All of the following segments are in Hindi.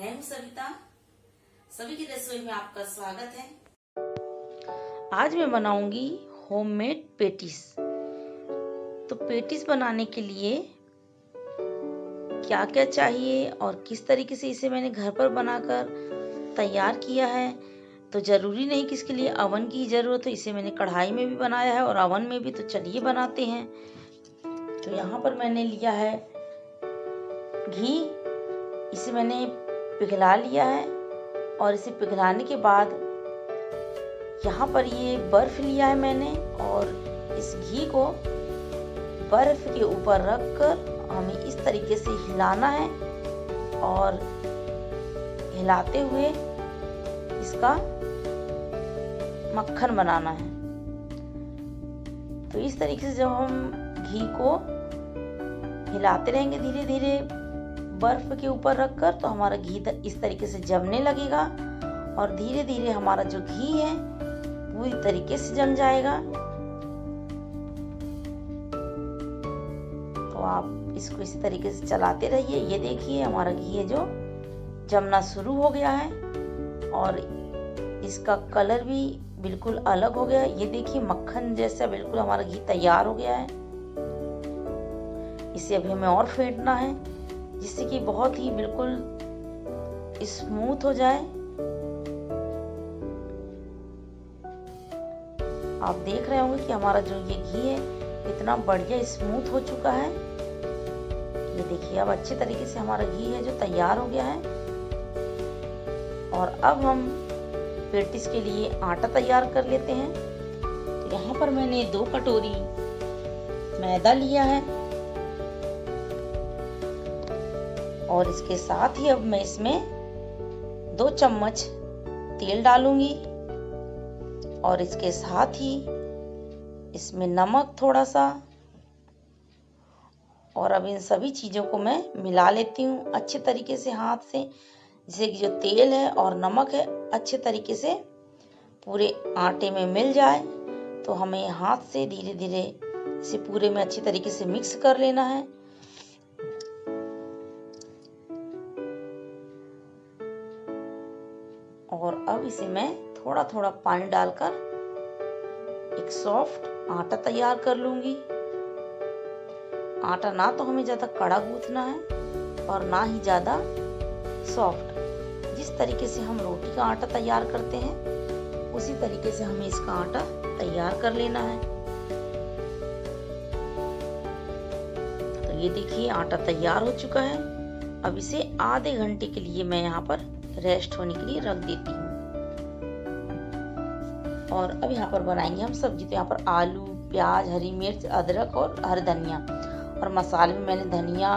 मैं हूँ सविता। सभी की रसोई में आपका स्वागत है। आज मैं बनाऊंगी होममेड पेटिस। तो पेटिस बनाने के लिए क्या क्या चाहिए और किस तरीके से इसे मैंने घर पर बनाकर तैयार किया है, तो ज़रूरी नहीं कि इसके लिए अवन की ज़रूरत है। इसे मैंने कढ़ाई में भी बनाया है और अवन में भी। तो चलिए बनाते हैं। तो यहाँ पर मैंने लिया है घी। इसे मैंने पिघला लिया है और इसे पिघलाने के बाद यहाँ पर ये बर्फ लिया है मैंने, और इस घी को बर्फ के ऊपर रखकर हमें इस तरीके से हिलाना है और हिलाते हुए इसका मक्खन बनाना है। तो इस तरीके से जब हम घी को हिलाते रहेंगे धीरे धीरे बर्फ के ऊपर रखकर, तो हमारा घी इस तरीके से जमने लगेगा और धीरे धीरे हमारा जो घी है पूरी तरीके से जम जाएगा। तो आप इसको इसी तरीके से चलाते रहिए। ये देखिए हमारा घी है जो जमना शुरू हो गया है और इसका कलर भी बिल्कुल अलग हो गया है। ये देखिए मक्खन जैसा बिल्कुल हमारा घी तैयार हो गया है। इसे अभी हमें और फेंटना है जिससे कि बहुत ही बिल्कुल स्मूथ हो जाए। आप देख रहे होंगे कि हमारा जो ये घी है इतना बढ़िया स्मूथ हो चुका है। ये देखिए अब अच्छे तरीके से हमारा घी है जो तैयार हो गया है। और अब हम पेटिस के लिए आटा तैयार कर लेते हैं। तो यहाँ पर मैंने 2 कटोरी मैदा लिया है और इसके साथ ही अब मैं इसमें 2 चम्मच तेल डालूंगी और इसके साथ ही इसमें नमक थोड़ा सा, और अब इन सभी चीज़ों को मैं मिला लेती हूँ अच्छे तरीके से हाथ से, जिससे कि जो तेल है और नमक है अच्छे तरीके से पूरे आटे में मिल जाए। तो हमें हाथ से धीरे धीरे इसे पूरे में अच्छे तरीके से मिक्स कर लेना है। और अब इसे मैं थोड़ा थोड़ा पानी डालकर एक सॉफ्ट आटा तैयार कर लूंगी। आटा ना तो हमें ज्यादा कड़ा गूंथना है और ना ही ज्यादा सॉफ्ट। जिस तरीके से हम रोटी का आटा तैयार करते हैं उसी तरीके से हमें इसका आटा तैयार कर लेना है। तो ये देखिए आटा तैयार हो चुका है। अब इसे आधे घंटे के लिए मैं यहाँ पर रेस्ट होने के लिए रख देती हूँ। और अब यहाँ पर बनाएंगे हम सब्जी। तो यहाँ पर आलू, प्याज, हरी मिर्च, अदरक और हरी धनिया, और मसाले में मैंने धनिया,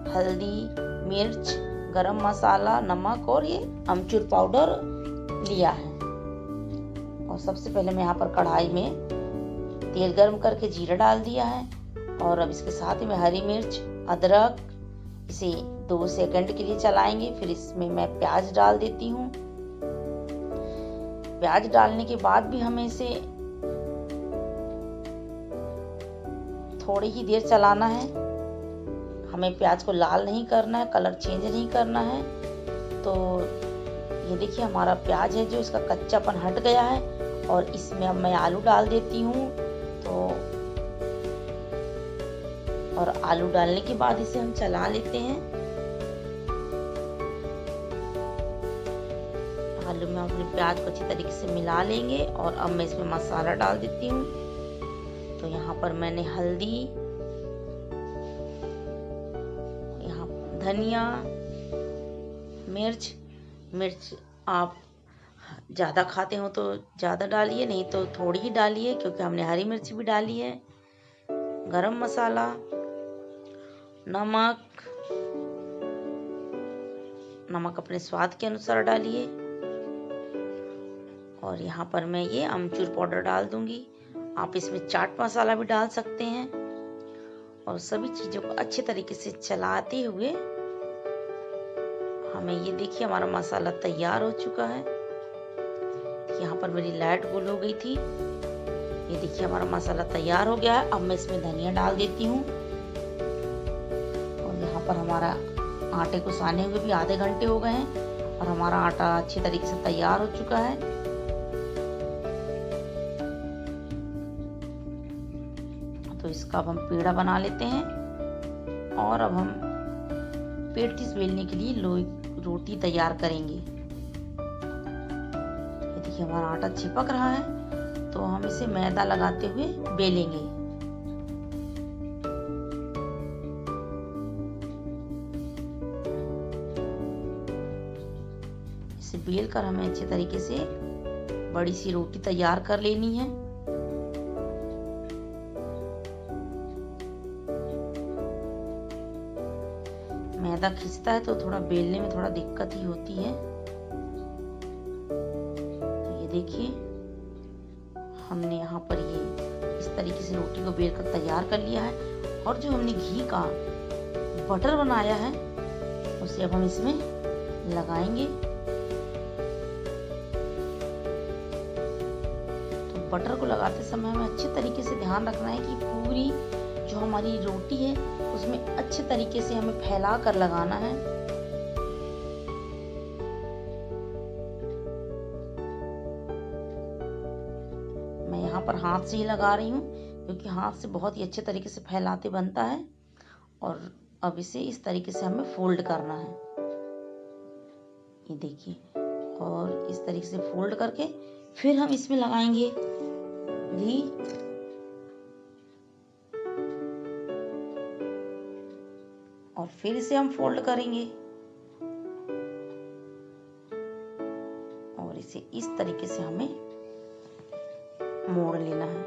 हल्दी, मिर्च, गरम मसाला, नमक और ये अमचूर पाउडर लिया है। और सबसे पहले मैं यहाँ पर कढ़ाई में तेल गर्म करके जीरा डाल दिया है और अब इसके साथ ही मैं हरी मिर्च, अदरक, इसे 2 सेकंड के लिए चलाएंगे। फिर इसमें मैं प्याज डाल देती हूँ। प्याज डालने के बाद भी हमें इसे थोड़ी ही देर चलाना है। हमें प्याज को लाल नहीं करना है, कलर चेंज नहीं करना है। तो ये देखिए हमारा प्याज है जो इसका कच्चापन हट गया है और इसमें अब मैं आलू डाल देती हूँ। तो और आलू डालने के बाद इसे हम चला लेते हैं। आलू में अपने प्याज को अच्छी तरीके से मिला लेंगे और अब मैं इसमें मसाला डाल देती हूँ। तो यहाँ पर मैंने हल्दी, यहाँ धनिया, मिर्च आप ज़्यादा खाते हो तो ज़्यादा डालिए, नहीं तो थोड़ी ही डालिए क्योंकि हमने हरी मिर्च भी डाली है। गरम मसाला, नमक अपने स्वाद के अनुसार डालिए। और यहाँ पर मैं ये अमचूर पाउडर डाल दूंगी। आप इसमें चाट मसाला भी डाल सकते हैं। और सभी चीज़ों को अच्छे तरीके से चलाते हुए हमें ये देखिए हमारा मसाला तैयार हो चुका है। यहाँ पर मेरी लाइट गुल हो गई थी। ये देखिए हमारा मसाला तैयार हो गया है। अब मैं इसमें धनिया डाल देती हूँ। और यहाँ पर हमारा आटे को साने हुए भी आधे घंटे हो गए हैं। और हमारा आटा अच्छी तरीके से तैयार हो चुका है। तो इसका अब हम पेड़ा बना लेते हैं और अब हम पेटीज बेलने के लिए रोटी तैयार करेंगे। ये देखिए हमारा आटा चिपक रहा है, तो हम इसे मैदा लगाते हुए बेलेंगे। इसे बेल कर हमें अच्छे तरीके से बड़ी सी रोटी तैयार कर लेनी है। मैदा खिंचता है तो थोड़ा बेलने में थोड़ा दिक्कत ही होती है। तो ये देखिए हमने यहाँ पर ये इस तरीके से रोटी को बेल कर तैयार कर लिया है और जो हमने घी का बटर बनाया है उसे अब हम इसमें लगाएंगे। तो बटर को लगाते समय हमें अच्छे तरीके से ध्यान रखना है कि पूरी जो हमारी रोटी है उसमें अच्छे तरीके से हमें फैला कर लगाना है। मैं यहाँ पर हाथ से ही लगा रही हूँ क्योंकि हाथ से बहुत ही अच्छे तरीके से फैलाते बनता है। और अब इसे इस तरीके से हमें फोल्ड करना है। ये देखिए, और इस तरीके से फोल्ड करके फिर हम इसमें लगाएंगे घी। और फिर इसे हम फोल्ड करेंगे और इसे इस तरीके से हमें मोड़ लेना है।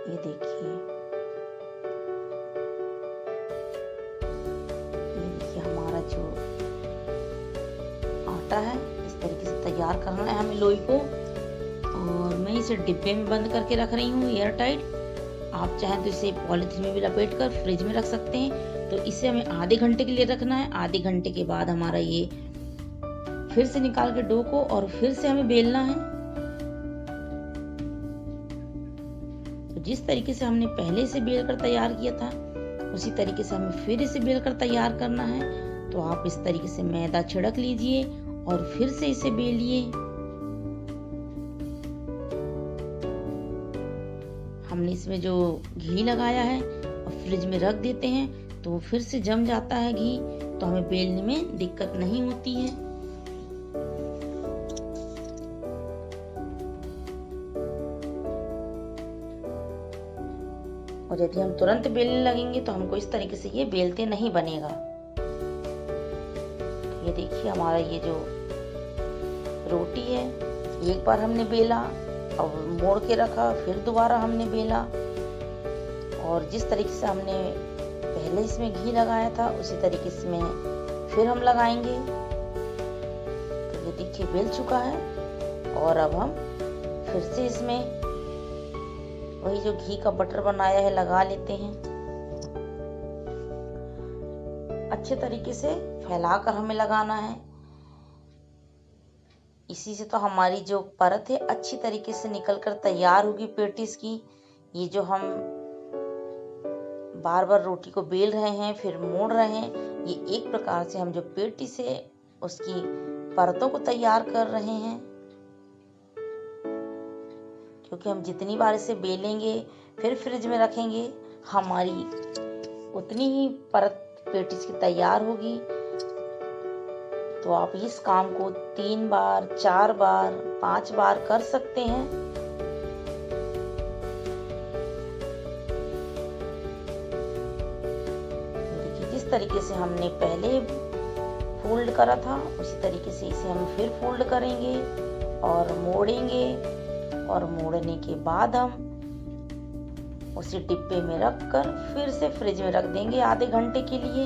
ये देखिए, हमारा जो आटा है इस तरीके से तैयार करना है हमें लोई को। और मैं इसे डिब्बे में बंद करके रख रही हूँ एयर टाइट। आप चाहें तो इसे पॉलीथीन में भी लपेट कर फ्रिज में रख सकते हैं। तो इसे हमें आधे घंटे के लिए रखना है। आधे घंटे के बाद हमारा ये फिर से निकाल के डो को और फिर से हमें बेलना है। तो जिस तरीके से हमने पहले से बेल कर तैयार किया था उसी तरीके से हमें फिर इसे बेल कर तैयार करना है। तो आप इस तरीके से मैदा छिड़क लीजिए और फिर से इसे बेलिए। हमने इसमें जो घी लगाया है और फ्रिज में रख देते हैं तो फिर से जम जाता है घी, तो हमें बेलने में दिक्कत नहीं होती है। और यदि हम तुरंत बेलने लगेंगे तो हमको इस तरीके से ये बेलते नहीं बनेगा। ये देखिए हमारा ये जो रोटी है एक बार हमने बेला और मोड़ के रखा, फिर दोबारा हमने बेला और जिस तरीके से हमने पहले इसमें घी लगाया था उसी तरीके से फिर हम लगाएंगे। तो ये देखिए बेल चुका है और अब हम फिर से इसमें वही जो घी का बटर बनाया है लगा लेते हैं। अच्छे तरीके से फैलाकर हमें लगाना है। इसी से तो हमारी जो परत है अच्छी तरीके से निकलकर तैयार होगी पेटीज की। ये जो हम बार बार रोटी को बेल रहे हैं फिर मोड़ रहे हैं, ये एक प्रकार से हम जो पेटी से उसकी परतों को तैयार कर रहे हैं। क्योंकि हम जितनी बार इसे बेलेंगे फिर फ्रिज में रखेंगे हमारी उतनी ही परत पेटीज की तैयार होगी। तो आप इस काम को 3 बार 4 बार 5 बार कर सकते हैं। देखिए जिस तरीके से हमने पहले फोल्ड करा था उसी तरीके से इसे हम फिर फोल्ड करेंगे और मोड़ेंगे और मोड़ने के बाद हम उसे डिब्बे में रखकर फिर से फ्रिज में रख देंगे आधे घंटे के लिए।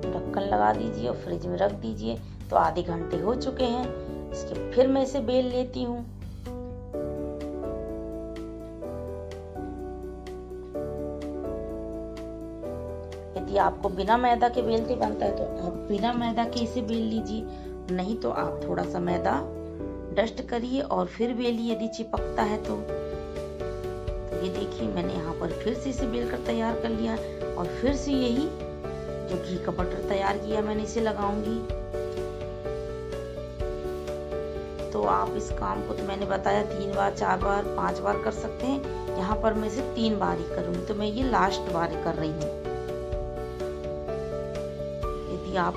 ढक्कन लगा दीजिए और फ्रिज में रख दीजिए। तो आधे घंटे हो चुके हैं। इसके फिर मैं इसे बेल लेती हूँ। यदि यदि आपको बिना मैदा के बेलते बनता है तो आप बिना मैदा के इसे बेल लीजिए, नहीं तो आप थोड़ा सा मैदा डस्ट करिए और फिर बेलिए यदि चिपकता है तो ये देखिए मैंने यहाँ पर फिर से इसे बेलकर तैयार कर लिया और फिर से यही जो घी का बटर तैयार किया मैंने इसे लगाऊंगी। तो आप इस काम को तो मैंने बताया 3 बार 4 बार 5 बार कर सकते हैं, यहाँ पर मैं इसे 3 बार ही करूंगी, तो मैं ये लास्ट बार कर रही हूँ। यदि आप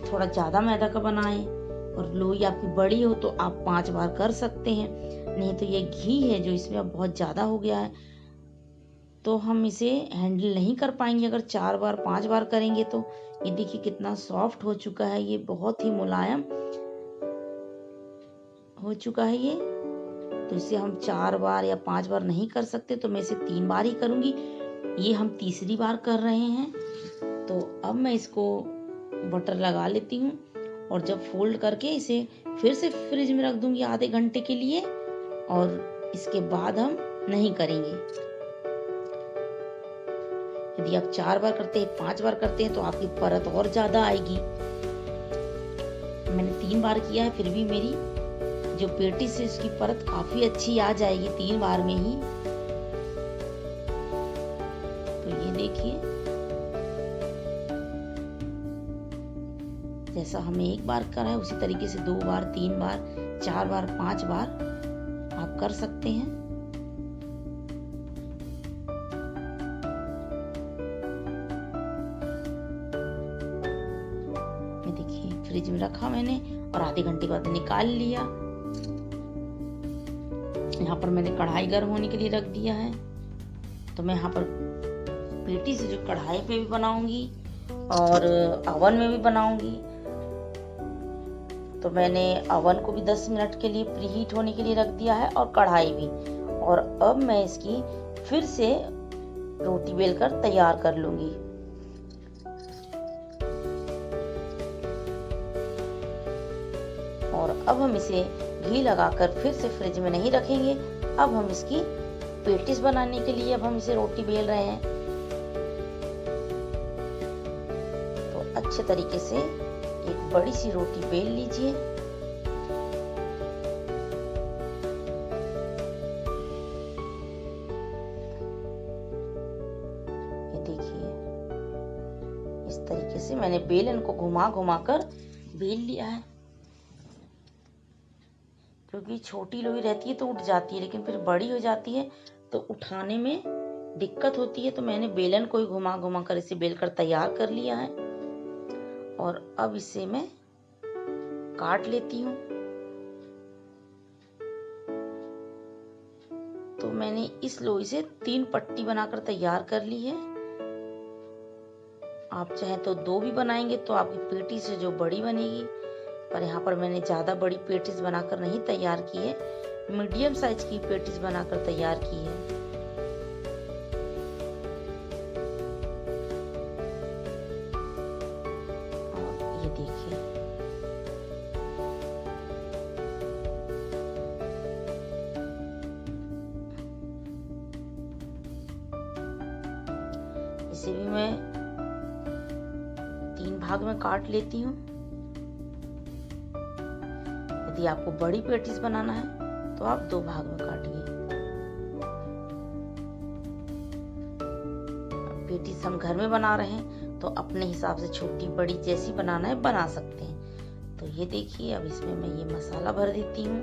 थोड़ा ज्यादा मैदा का बनाएं और लोई आपकी बड़ी हो तो आप 5 बार कर सकते हैं, नहीं तो ये घी है जो इसमें अब बहुत ज्यादा हो गया है तो हम इसे हैंडल नहीं कर पाएंगे अगर 4 बार 5 बार करेंगे तो। ये देखिए कितना सॉफ्ट हो चुका है, ये बहुत ही मुलायम हो चुका है ये। तो इसे हम 4 बार या 5 बार नहीं कर सकते तो मैं इसे 3 बार ही करूंगी। ये हम तीसरी बार कर रहे हैं। तो अब मैं इसको बटर लगा लेती हूँ और जब फोल्ड करके इसे फिर से फ्रिज में रख दूंगी आधे घंटे के लिए, और इसके बाद हम नहीं करेंगे। यदि आप 4 बार करते हैं 5 बार करते हैं तो आपकी परत और ज्यादा आएगी। मैंने 3 बार किया है फिर भी मेरी जो पेटिस है उसकी परत काफी अच्छी आ जाएगी 3 बार में ही। तो ये देखिए जैसा हमें 1 बार करा है उसी तरीके से 2 बार 3 बार 4 बार 5 बार आप कर सकते हैं। ये देखिए फ्रिज में रखा मैंने और आधे घंटे बाद निकाल लिया। यहाँ पर मैंने कढ़ाई गर्म होने के लिए रख दिया है। तो मैं यहाँ पर पेटी से जो कढ़ाई पे भी बनाऊंगी और अवन में भी बनाऊंगी। तो मैंने अवन को भी 10 मिनट के लिए प्रीहीट होने के लिए रख दिया है और कढ़ाई भी। और अब मैं इसकी फिर से रोटी बेलकर तैयार कर लूंगी। और अब हम इसे घी लगाकर फिर से फ्रिज में नहीं रखेंगे। अब हम इसकी पेटिस बनाने के लिए अब हम इसे रोटी बेल रहे हैं। तो अच्छे तरीके से एक बड़ी सी रोटी बेल लीजिए। ये देखिए इस तरीके से मैंने बेलन को घुमा घुमा कर बेल लिया है। क्योंकि छोटी लोई रहती है तो उठ जाती है, लेकिन फिर बड़ी हो जाती है तो उठाने में दिक्कत होती है। तो मैंने बेलन को ही घुमा घुमा कर इसे बेलकर तैयार कर लिया है। और अब इसे मैं काट लेती हूँ। तो मैंने इस लोई से 3 पट्टी बनाकर तैयार कर ली है। आप चाहे तो 2 भी बनाएंगे तो आपकी पेटी से जो बड़ी बनेगी, पर यहाँ पर मैंने ज्यादा बड़ी पेटिस बनाकर नहीं तैयार की है, मीडियम साइज की पेटिस बनाकर तैयार की है। और ये देखिए इसे भी मैं 3 भाग में काट लेती हूँ। यदि आपको बड़ी पेटिस बनाना है तो आप 2 भाग में काटिए। पेटिस हम घर में बना रहे हैं तो अपने हिसाब से छोटी बड़ी जैसी बनाना है बना सकते हैं। तो ये देखिए अब इसमें मैं ये मसाला भर देती हूँ।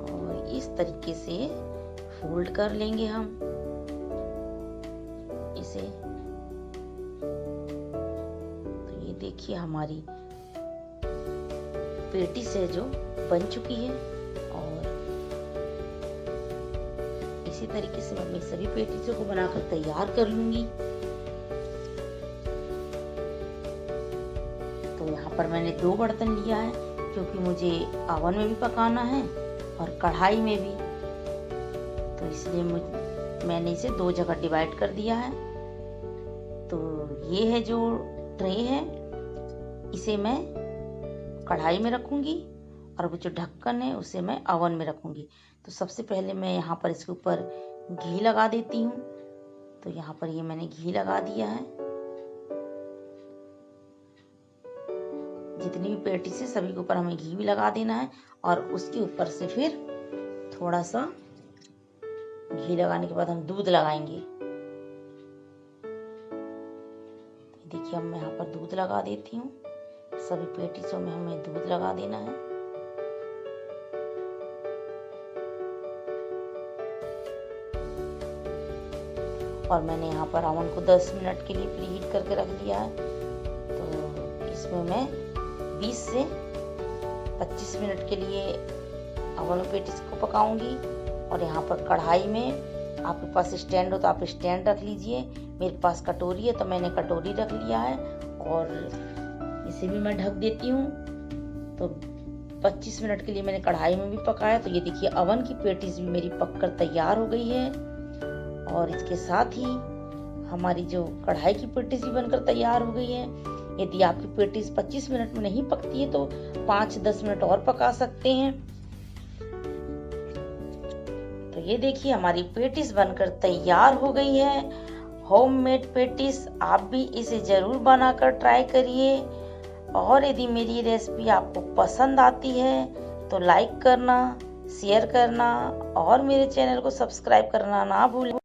और इस तरीके से फोल्ड कर लेंगे हम इसे। देखिए हमारी पेटिस है जो बन चुकी है। और इसी तरीके से मैं सभी पेटिसों को बनाकर तैयार कर लूंगी। तो यहाँ पर मैंने 2 बर्तन लिया है क्योंकि मुझे अवन में भी पकाना है और कढ़ाई में भी। तो इसलिए मैंने इसे 2 जगह डिवाइड कर दिया है। तो ये है जो ट्रे है, इसे मैं कढ़ाई में रखूंगी और वो जो ढक्कन है उसे मैं अवन में रखूंगी। तो सबसे पहले मैं यहाँ पर इसके ऊपर घी लगा देती हूँ। तो यहाँ पर ये मैंने घी लगा दिया है। जितनी भी पेटीज है सभी के ऊपर हमें घी भी लगा देना है और उसके ऊपर से फिर थोड़ा सा घी लगाने के बाद हम दूध लगाएंगे। देखिए अब मैं यहाँ पर दूध लगा देती हूँ। सभी पेटीसों में हमें दूध लगा देना है। और मैंने यहाँ पर ओवन को 10 मिनट के लिए प्रीहीट करके रख दिया है। तो इसमें मैं 20 से 25 मिनट के लिए ओवन में पेटीज को पकाऊंगी। और यहाँ पर कढ़ाई में आपके पास स्टैंड हो तो आप स्टैंड रख लीजिए। मेरे पास कटोरी है तो मैंने कटोरी रख लिया है और इसे भी मैं ढक देती हूँ। तो 25 मिनट के लिए मैंने कढ़ाई में भी पकाया। तो ये देखिए ओवन की पेटीज भी मेरी पककर तैयार हो गई है। और इसके साथ ही हमारी जो कढ़ाई की पेटीज भी बनकर तैयार हो गई है। यदि आपकी पेटीज 25 मिनट में नहीं पकती है तो 5-10 मिनट और पका सकते हैं। तो ये देखिए हमारी पेटीज बनकर तैयार हो गई है। होममेड पेटीज आप भी इसे जरूर बनाकर ट्राई करिए। और यदि मेरी रेसिपी आपको पसंद आती है तो लाइक करना, शेयर करना और मेरे चैनल को सब्सक्राइब करना ना भूलें।